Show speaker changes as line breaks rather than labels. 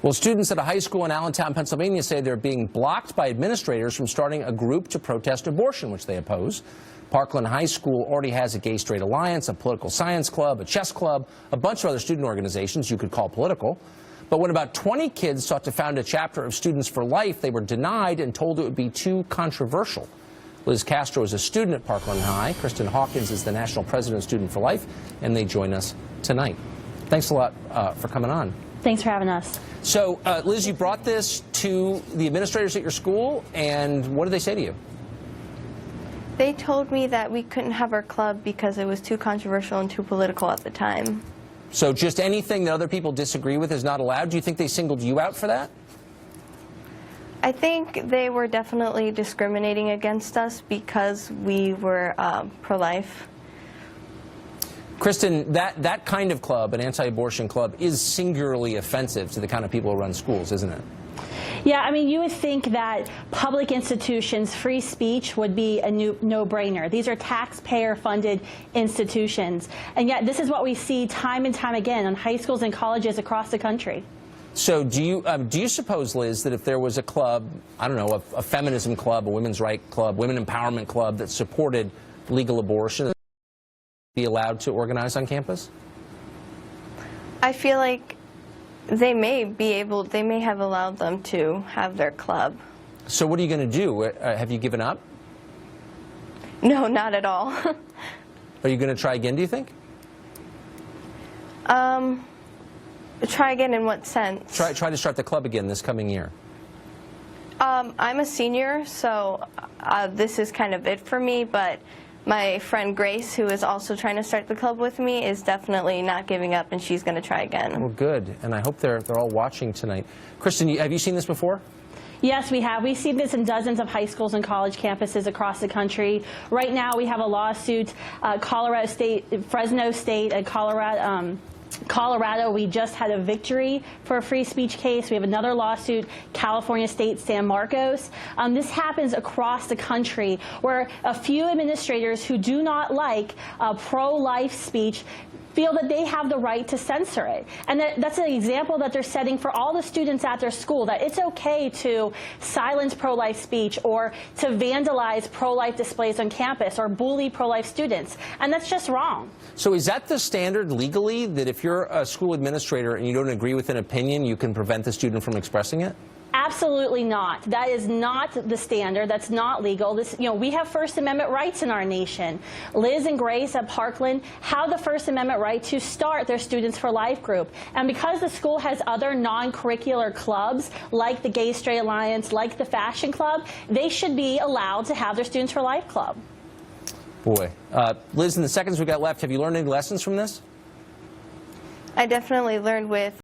Well, students at a high school in Allentown, Pennsylvania say they're being blocked by administrators from starting a group to protest abortion, which they oppose. Parkland High School already has a Gay-Straight Alliance, a political science club, a chess club, a bunch of other student organizations you could call political. But when about 20 kids sought to found a chapter of Students for Life, they were denied and told it would be too controversial. Liz Castro is a student at Parkland High. Kristan Hawkins is the national president of Student for Life, and they join us tonight. Thanks a lot for coming on.
Thanks for having us.
So, Liz, you brought this to the administrators at your school, and what did they say to you?
They told me that we couldn't have our club because it was too controversial and too political at the time.
So just anything that other people disagree with is not allowed? Do you think they singled you out for that?
I think they were definitely discriminating against us because we were pro-life.
Kristan, that kind of club, an anti-abortion club, is singularly offensive to the kind of people who run schools, isn't it?
Yeah, I mean, you would think that public institutions, free speech would be a no-brainer. These are taxpayer-funded institutions, and yet this is what we see time and time again on high schools and colleges across the country.
So do you suppose, Liz, that if there was a club, I don't know, a feminism club, a women's rights club, women empowerment club that supported legal abortion, be allowed to organize on campus?
I feel like they may have allowed them to have their club.
So what are you going to do? Have you given up?
No, not at all.
Are you going to try again, do you think?
Try again in what sense?
Try to start the club again this coming year.
I'm a senior, so this is kind of it for me, but my friend Grace, who is also trying to start the club with me, is definitely not giving up, and she's going to try again.
Well, good, and I hope they're all watching tonight. Kristan, have you seen this before?
Yes, we have. We've seen this in dozens of high schools and college campuses across the country. Right now, we have a lawsuit, Colorado State, Fresno State, and Colorado, we just had a victory for a free speech case. We have another lawsuit, California State, San Marcos. This happens across the country where a few administrators who do not like pro-life speech feel that they have the right to censor it. And that's an example that they're setting for all the students at their school, that it's okay to silence pro-life speech or to vandalize pro-life displays on campus or bully pro-life students. And that's just wrong.
So is that the standard legally, that if you're a school administrator and you don't agree with an opinion, you can prevent the student from expressing it?
Absolutely not. That is not the standard. That's not legal. We have First Amendment rights in our nation. Liz and Grace at Parkland have the First Amendment right to start their Students for Life group. And because the school has other non-curricular clubs, like the Gay-Straight Alliance, like the Fashion Club, they should be allowed to have their Students for Life club.
Boy. Liz, in the seconds we got left, have you learned any lessons from this?
I definitely learned with